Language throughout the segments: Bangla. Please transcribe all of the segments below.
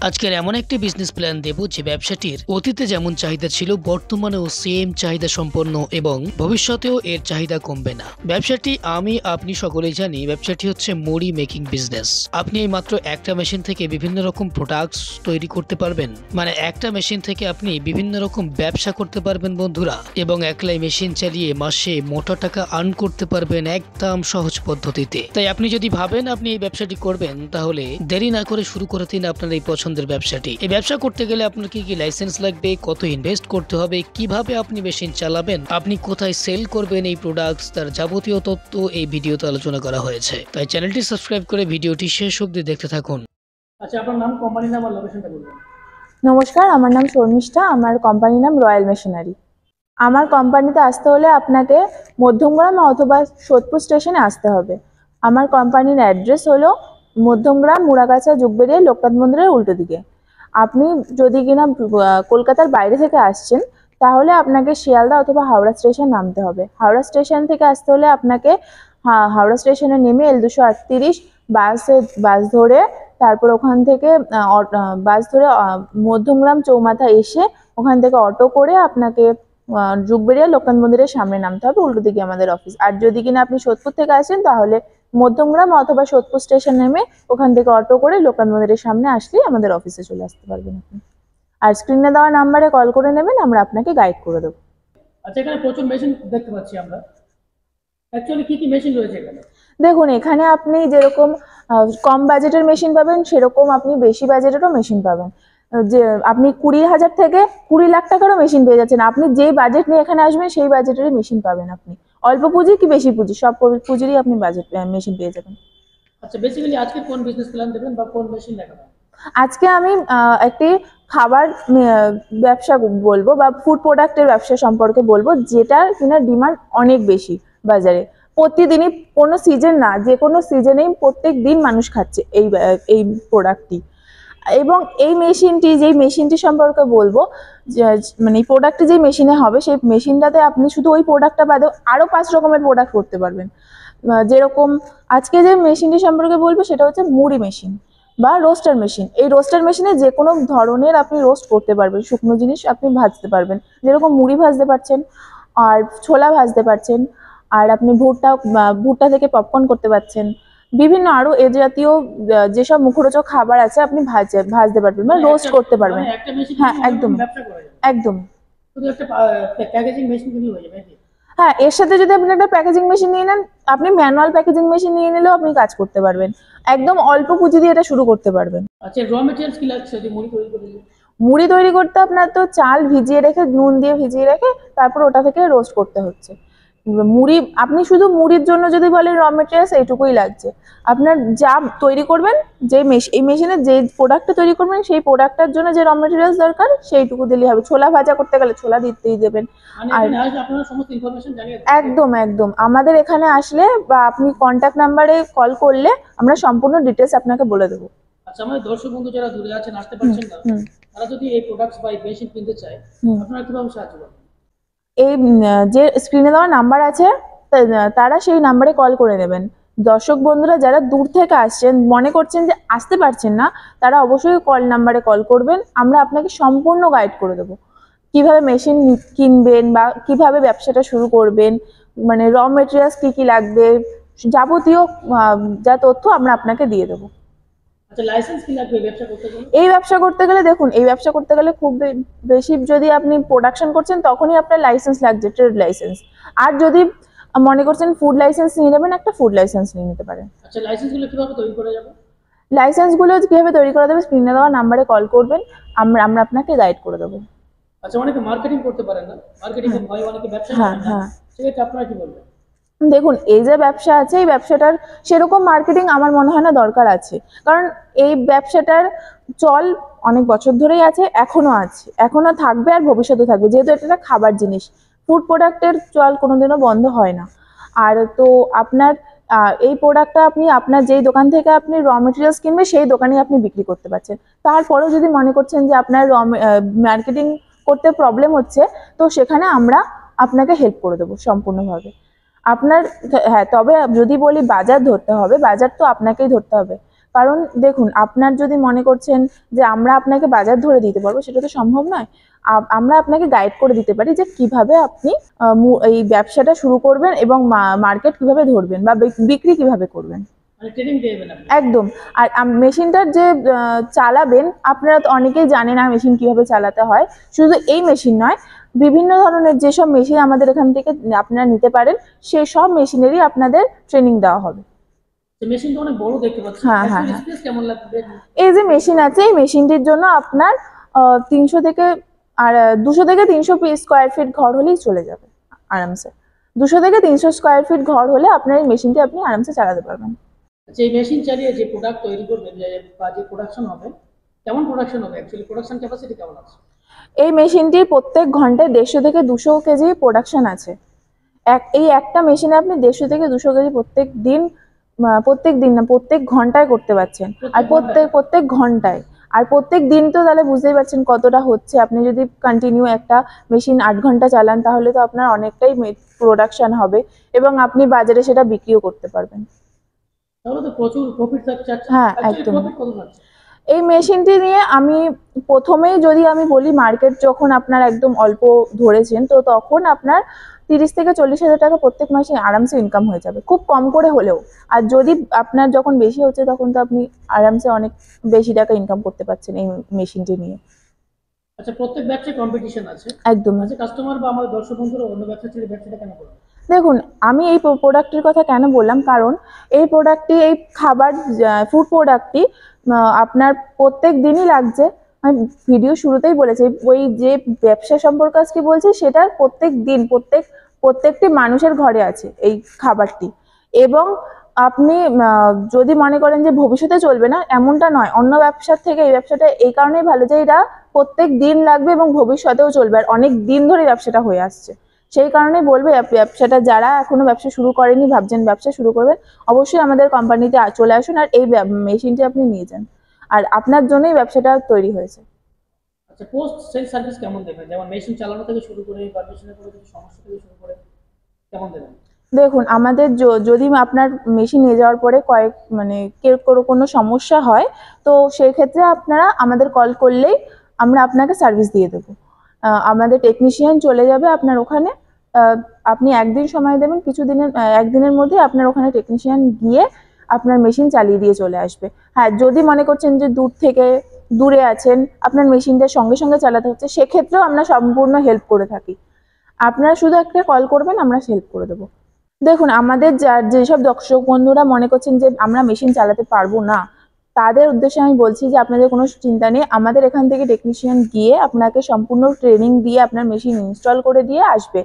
আজকের এমন একটি বিজনেস প্ল্যান দেব যে ব্যবসাটির অতীতে যেমন চাহিদা ছিল বর্তমানেও সেম চাহিদা সম্পন্ন এবং ভবিষ্যতেও এর চাহিদা কমবে না। ব্যবসাটি আপনি সকলেই জানি, ব্যবসাটি হচ্ছে মুড়ি মেকিং বিজনেস। আপনি এই মাত্র একটা মেশিন থেকে বিভিন্ন রকম প্রোডাক্টস তৈরি করতে পারবেন, মানে একটা মেশিন থেকে আপনি বিভিন্ন রকম ব্যবসা করতে পারবেন বন্ধুরা, এবং একলাই মেশিন চালিয়ে মাসে মোটা টাকা আর্ন করতে পারবেন একদম সহজ পদ্ধতিতে। তাই আপনি যদি ভাবেন আপনি এই ব্যবসাটি করবেন, তাহলে দেরি না করে শুরু করে দিন আপনার এই পছন্দের ব্যবসাটি। এই ব্যবসা করতে গেলে আপনার কি কি লাইসেন্স লাগবে, কত ইনভেস্ট করতে হবে, কিভাবে আপনি মেশিন চালাবেন, আপনি কোথায় সেল করবেন এই প্রোডাক্টস, তার যাবতীয় তথ্য এই ভিডিওতে আলোচনা করা হয়েছে। তাই চ্যানেলটি সাবস্ক্রাইব করে ভিডিওটি শেষ অবধি দেখতে থাকুন। আচ্ছা, আপনার নাম, কোম্পানি নাম আর লোকেশনটা বলবেন। নমস্কার, আমার নাম শর্মিষ্ঠা, আমার কোম্পানির নাম রয়্যাল মেশিনারি। আমার কোম্পানিতে আসতে হলে আপনাকে মধ্যমগ্রাম অথবা সোদপুর স্টেশনে আসতে হবে। আমার কোম্পানির অ্যাড্রেস হলো মধ্যমগ্রাম, মুড়াগাছা, যুগবেড়িয়া, লোকনাথ মন্দিরের উল্টো দিকে। আপনি যদি কিনা কলকাতার বাইরে থেকে আসছেন, তাহলে আপনাকে শিয়ালদা অথবা হাওড়া স্টেশন নামতে হবে। হাওড়া স্টেশন থেকে আসতে হলে আপনাকে হাওড়া স্টেশনে নেমে L238 বাস ধরে, তারপর ওখান থেকে বাস ধরে মধ্যমগ্রাম চৌমাথা এসে ওখান থেকে অটো করে আপনাকে যুগবেড়িয়া লোকনাথ মন্দিরের সামনে নামতে হবে, উল্টো দিকে আমাদের অফিস। আর যদি কিনা আপনি সোদপুর থেকে আসেন, তাহলে মধ্যমগ্রাম অথবা সোদপুর স্টেশন নেমে ওখান থেকে অটো করে লোকনাথ মন্দিরের সামনে আসলেই আমাদের অফিসে চলে আসতে পারবেন আপনি। আর স্ক্রিনে দেওয়া নাম্বারে কল করে নেবেন, আমরা আপনাকে গাইড করে দেবো। আচ্ছা, এখানে প্রচুর মেশিন দেখতে পাচ্ছি আমরা। অ্যাকচুয়ালি কি কি মেশিন রয়েছে এখানে? দেখুন, এখানে আপনি যেরকম কম বাজেটের মেশিন পাবেন, সেরকম আপনি বেশি বাজেটেরও মেশিন পাবেন। যে আপনি 20,000 থেকে 20 লাখ টাকারও মেশিন পেয়ে যাচ্ছেন। আপনি যেই বাজেট নিয়ে এখানে আসবেন সেই বাজেটেরই মেশিন পাবেন আপনি। অল্প পুঁজি কি বেশি পুঁজি, সব পুঁজিরই আপনি বাজেট মেশিন পেয়ে যাবেন। আচ্ছা, বেসিক্যালি আজকে কোন বিজনেস প্ল্যান দেবেন বা কোন মেশিন দেখাবেন? আজকে আমি একটি খাবার ব্যবসা বলবো বা ফুড প্রোডাক্টের ব্যবসা সম্পর্কে বলবো, যেটার কিনা ডিমান্ড অনেক বেশি বাজারে। প্রতিদিনই, কোনো সিজন না, যে কোনো সিজনেই প্রত্যেক দিন মানুষ খাচ্ছে এই প্রোডাক্টটি। এবং এই মেশিনটি সম্পর্কে বলবো, মানে এই প্রোডাক্টটি যে মেশিনে হবে, সেই মেশিনটাতে আপনি শুধু ওই প্রোডাক্টটা বাদে আরও 5 রকমের প্রোডাক্ট করতে পারবেন। যেরকম আজকে যে মেশিনটি সম্পর্কে বলবো, সেটা হচ্ছে মুড়ি মেশিন বা রোস্টার মেশিন। এই রোস্টার মেশিনে যে কোনো ধরনের আপনি রোস্ট করতে পারবেন, শুকনো জিনিস আপনি ভাজতে পারবেন। যেরকম মুড়ি ভাজতে পারছেন, আর ছোলা ভাজতে পারছেন, আর আপনি ভুট্টা থেকে পপকর্ন করতে পারছেন। বিভিন্ন আরো এ জাতীয় যেসব মুখরোচক খাবার আছে আপনি ভাজতে পারবেন বা রোস্ট করতে পারবেন। হ্যাঁ, একদম একদম। শুধু একটা প্যাকেজিং মেশিন দিলেই হয়ে যাবে। হ্যাঁ, এর সাথে যদি আপনি একটা প্যাকেজিং মেশিন নিয়ে নেন, আপনি ম্যানুয়াল প্যাকেজিং মেশিন নিয়ে নিলেও আপনি কাজ করতে পারবেন। একদম অল্প পুঁজি দিয়ে এটা শুরু করতে পারবেন। আচ্ছা, র মেটেরিয়ালস কি লাগছে যদি মুড়ি তৈরি করতে? মুড়ি তৈরি করতে আপনার তো চাল ভিজিয়ে রেখে, নুন দিয়ে ভিজিয়ে রেখে, তারপর ওটা থেকে রোস্ট করতে হচ্ছে। মুড়ি, আপনি শুধু মুড়ির জন্য যদি বলেন র মেটেরিয়ালস এইটুকুই লাগছে। আপনার যা তৈরি করবেন, এই মেশিনে যে প্রোডাক্টটা তৈরি করবেন, সেই প্রোডাক্টটার জন্য যে র মেটেরিয়ালস দরকার সেইটুকু দিলেই হবে। ছোলা ভাজা করতে গেলে ছোলা দিতেই দেবেন। আর একদম একদম, আমাদের এখানে আসলে বা আপনি কন্ট্যাক্ট নাম্বারে কল করলে আমরা সম্পূর্ণ ডিটেলস আপনাকে বলে দেবো। আচ্ছা, আমাদের দর্শক বন্ধু যারা দূরে আছেন, আসতে পারছেন না, তারা যদি এই প্রোডাক্টস বা এই মেশিন কিনতে চায়, আপনারা কিভাবে সাহায্য করবেন? এই যে স্ক্রিনে দেওয়া নাম্বার আছে, তারা সেই নাম্বারে কল করে নেবেন। দর্শক বন্ধুরা যারা দূর থেকে আসছেন, মনে করছেন যে আসতে পারছেন না, তারা অবশ্যই নাম্বারে কল করবেন। আমরা আপনাকে সম্পূর্ণ গাইড করে দেবো কিভাবে মেশিন কিনবেন বা কিভাবে ব্যবসাটা শুরু করবেন, মানে র মেটেরিয়ালস কি কি লাগবে, যাবতীয় যা তথ্য আমরা আপনাকে দিয়ে দেবো। আচ্ছা, লাইসেন্স কি লাগবে ব্যবসা করতে গেলে? এই ব্যবসা করতে গেলে দেখুন, এই ব্যবসা করতে গেলে খুব বেশি যদি আপনি প্রোডাকশন করছেন, তখনই আপনার লাইসেন্স লাগছে, ট্রেড লাইসেন্স। আর যদি মনে করছেন ফুড লাইসেন্স নিয়ে নেবেন, একটা ফুড লাইসেন্স নিয়ে নিতে পারেন। আচ্ছা, লাইসেন্সগুলো কিভাবে তৈরি করা যাবে? লাইসেন্সগুলো কিভাবে তৈরি করা যাবে, স্ক্রিনে দেওয়া নাম্বারে কল করবেন, আমরা আপনাকে গাইড করে দেবো। আচ্ছা, অনেকে মার্কেটিং করতে পারেন না, মার্কেটিং এর ভয় অনেকে ব্যবসা হ্যাঁ করেন না, হ্যাঁ, সেটা আপনারা কি বলবেন? দেখুন, এই যে ব্যবসা আছে, এই ব্যবসাটার সেরকম মার্কেটিং আমার মনে হয় না দরকার আছে। কারণ এই ব্যবসাটার চল অনেক বছর ধরেই আছে, এখনো আছে, এখনো থাকবে, আর ভবিষ্যতে থাকবে। যেহেতু এটা একটা খাবার জিনিস, ফুড প্রোডাক্টের চল কোনোদিনও বন্ধ হয় না। আর তো আপনার এই প্রোডাক্টটা আপনি আপনার যেই দোকান থেকে আপনি র মেটেরিয়ালস কিনবে, সেই দোকানেই আপনি বিক্রি করতে পারছেন। তারপরেও যদি মনে করছেন যে আপনার মার্কেটিং করতে প্রবলেম হচ্ছে, তো সেখানে আমরা আপনাকে হেল্প করে দেবো সম্পূর্ণভাবে। আপনার, হ্যাঁ, তবে যদি বলি বাজার ধরতে হবে, বাজার তো আপনাকেই ধরতে হবে। কারণ দেখুন, আপনার যদি মনে করছেন যে আমরা আপনাকে বাজার ধরে দিতে পারবো, সেটা তো সম্ভব নয়। আমরা আপনাকে গাইড করে দিতে পারি যে কিভাবে আপনি এই ব্যবসাটা শুরু করবেন এবং মার্কেট কিভাবে ধরবেন বা বিক্রি কিভাবে করবেন। মানে ট্রেনিং দেবেন আপনি? একদম। আর মেশিনটার যে চালাবেন, আপনারা তো অনেকেই জানে না মেশিন কিভাবে চালাতে হয়। শুধু এই মেশিন নয়, বিভিন্ন ধরনের যেসব মেশিন আমাদের এখান থেকে আপনারা নিতে পারেন, সেই সব মেশিনেরই আপনাদের ট্রেনিং দেওয়া হবে। মেশিনটা অনেক বড় দেখতে পাচ্ছি। হ্যাঁ, হ্যাঁ, হ্যাঁ। স্পেস কেমন লাগবে? এই যে মেশিন আছে, এই মেশিনটির জন্য আপনার 300 থেকে আর 200 থেকে 300 স্কোয়ার ফিট ঘর হলেই চলে যাবে আরামসে। 200 থেকে 300 স্কোয়ার ফিট ঘর হলে আপনার এই মেশিনটি আপনি আরামসে চালাতে পারবেন। আচ্ছা, এই মেশিন চালিয়ে যে প্রোডাক্ট তৈরি করবেন বা যে প্রোডাকশন হবে, কেমন প্রোডাকশন হবে? অ্যাকচুয়ালি প্রোডাকশন ক্যাপাসিটি কেমন আছে? এই মেশিনটির প্রত্যেক ঘন্টায় 150 থেকে 200 কেজি প্রোডাকশন আছে। এই একটা মেশিনে আপনি 150 থেকে 200 কেজি প্রত্যেক দিন না, প্রত্যেক ঘন্টায় করতে পারছেন। আর প্রত্যেক ঘন্টায়, আর প্রত্যেক দিন তো তাহলে বুঝতেই পারছেন কতটা হচ্ছে। আপনি যদি কন্টিনিউ একটা মেশিন 8 ঘন্টা চালান, তাহলে তো আপনার অনেকটাই প্রোডাকশন হবে এবং আপনি বাজারে সেটা বিক্রিও করতে পারবেন। তাহলে তো প্রচুর প্রফিট থাকছে। হ্যাঁ, একদম। প্রফিট কত থাকছে? এই মেশিনটি নিয়ে আমি প্রথমেই যদি আমি বলি, মার্কেট যখন আপনার একদম অল্প ধরেছেন, তো তখন আপনার 30 থেকে 40 হাজার টাকা প্রত্যেক মাসে আরামসে ইনকাম হয়ে যাবে, খুব কম করে হলেও। আর যদি আপনার যখন বেশি হচ্ছে, তখন তো আপনি আরামসে অনেক বেশি টাকা ইনকাম করতে পারছেন এই মেশিনটি নিয়ে। আচ্ছা, প্রত্যেক ব্যবসায় কম্পিটিশন আছে। একদম। আচ্ছা, কাস্টমার বা আমাদের দর্শক বন্ধুরা অন্য ব্যবসা ছেড়ে ব্যবসাটা কেন করবে? দেখুন, আমি এই প্রোডাক্টের কথা কেন বললাম, কারণ এই প্রোডাক্টটি, এই খাবার ফুড প্রোডাক্টটি আপনার প্রত্যেক দিনই লাগছে। আমি ভিডিও শুরুতেই বলেছি, ওই যে ব্যবসা সম্পর্কে আজকে বলছি, সেটা প্রত্যেক দিন প্রত্যেকটি মানুষের ঘরে আছে এই খাবারটি। এবং আপনি যদি মনে করেন যে ভবিষ্যতে চলবে না, এমনটা নয়। অন্য ব্যবসার থেকে এই ব্যবসাটা এই কারণেই ভালো যে এটা প্রত্যেক দিন লাগবে এবং ভবিষ্যতেও চলবে, আর অনেক দিন ধরে ব্যবসাটা হয়ে আসছে। সেই কারণেই বলবো, ব্যবসাটা যারা এখনো ব্যবসা শুরু করেনি, ভাবছেন ব্যবসা শুরু করবেন, অবশ্যই আমাদের কোম্পানিতে চলে আসুন আর এই মেশিনটি আপনি নিয়ে যান। আর আপনার জন্যই ব্যবসাটা তৈরি হয়েছে। আচ্ছা, পোস্ট সেল সার্ভিস কেমন দেবেন? যেমন মেশিন চালানো থেকে শুরু করে বা মেশিনের কোনো কিছু সমস্যা থেকে শুরু করে কেমন দেবেন? দেখুন, আমাদের যদি আপনার মেশিন নিয়ে যাওয়ার পরে কোনো সমস্যা হয়, তো সেই ক্ষেত্রে আপনারা আমাদের কল করলেই আমরা আপনাকে সার্ভিস দিয়ে দেবো। আমাদের টেকনিশিয়ান চলে যাবে আপনার ওখানে। আপনি একদিন সময় দেবেন, একদিনের মধ্যে আপনার ওখানে টেকনিশিয়ান গিয়ে আপনার মেশিন চালিয়ে দিয়ে চলে আসবে। হ্যাঁ, যদি মনে করছেন যে দূরে আছেন, আপনার মেশিনটা সঙ্গে সঙ্গে চালাতে হচ্ছে, সেক্ষেত্রেও আমরা সম্পূর্ণ হেল্প করে থাকি। আপনারা শুধু একটা কল করবেন, আমরা হেল্প করে দেবো। দেখুন, আমাদের যেসব দর্শক বন্ধুরা মনে করছেন যে আমরা মেশিন চালাতে পারবো না, তাদের উদ্দেশ্যে আমি বলছি যে আপনাদের কোনো চিন্তা নেই। আমাদের এখান থেকে টেকনিশিয়ান গিয়ে আপনাকে সম্পূর্ণ ট্রেনিং দিয়ে আপনার মেশিন ইনস্টল করে দিয়ে আসবে।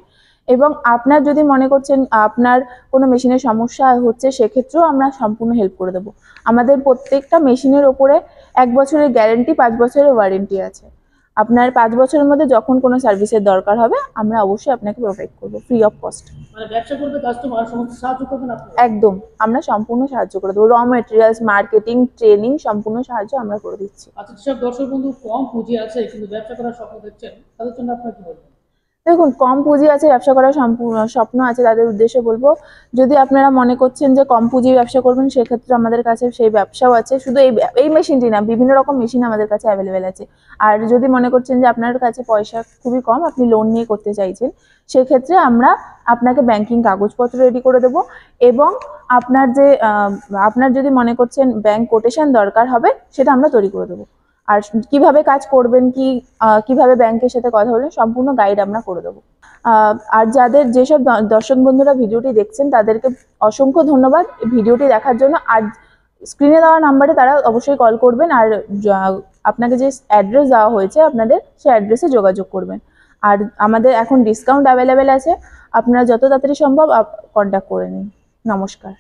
এবং আপনার যদি মনে করছেন আপনার কোনো মেশিনের সমস্যা হচ্ছে, সেক্ষেত্রেও আমরা সম্পূর্ণ হেল্প করে দেবো। আমাদের প্রত্যেকটা মেশিনের ওপরে 1 বছরের গ্যারেন্টি, 5 বছরের ওয়ারেন্টি আছে। আপনার 5 বছরের মধ্যে যখন কোনো সার্ভিসের দরকার হবে, আমরা অবশ্যই আপনাকে প্রোভাইড করবো ফ্রি অফ কস্ট। মানে ব্যবসা করবে কাস্টমার সমস্ত সাহায্য করবেন আপনি? একদম, আমরা সম্পূর্ণ সাহায্য করে দেবো। র মেটেরিয়ালস, মার্কেটিং, ট্রেনিং, সম্পূর্ণ সাহায্য আমরা করে দিচ্ছি। আচ্ছা, যেসব দর্শক বন্ধু কম পুঁজি আছে কিন্তু ব্যবসা করার স্বপ্ন দেখছেন, তাদের জন্য আপনার কি বলবেন? দেখুন, কম পুঁজি আছে, ব্যবসা করার স্বপ্ন আছে, তাদের উদ্দেশ্যে বলবো, যদি আপনারা মনে করছেন যে কম পুঁজি ব্যবসা করবেন, সেক্ষেত্রে আমাদের কাছে সেই ব্যবসাও আছে। শুধু এই মেশিনটি না, বিভিন্ন রকম মেশিন আমাদের কাছে অ্যাভেলেবেল আছে। আর যদি মনে করছেন যে আপনার কাছে পয়সা খুবই কম, আপনি লোন নিয়ে করতে চাইছেন, সেক্ষেত্রে আমরা আপনাকে ব্যাংকিং কাগজপত্র রেডি করে দেবো। এবং আপনার যদি মনে করছেন ব্যাংক কোটেশন দরকার হবে, সেটা আমরা তৈরি করে দেবো। আর কিভাবে কাজ করবেন, কিভাবে ব্যাংকের সাথে কথা বলবেন, সম্পূর্ণ গাইড আমরা করে দেবো। আর যেসব দর্শক বন্ধুরা ভিডিওটি দেখছেন, তাদেরকে অসংখ্য ধন্যবাদ ভিডিওটি দেখার জন্য। আর স্ক্রিনে দেওয়া নাম্বারে তারা অবশ্যই কল করবেন, আর আপনাকে যে অ্যাড্রেস দেওয়া হয়েছে আপনাদের, সেই অ্যাড্রেসে যোগাযোগ করবেন। আর আমাদের এখন ডিসকাউন্ট অ্যাভেলেবেল আছে, আপনারা যত তাড়াতাড়ি সম্ভব কন্ট্যাক্ট করে নিন। নমস্কার।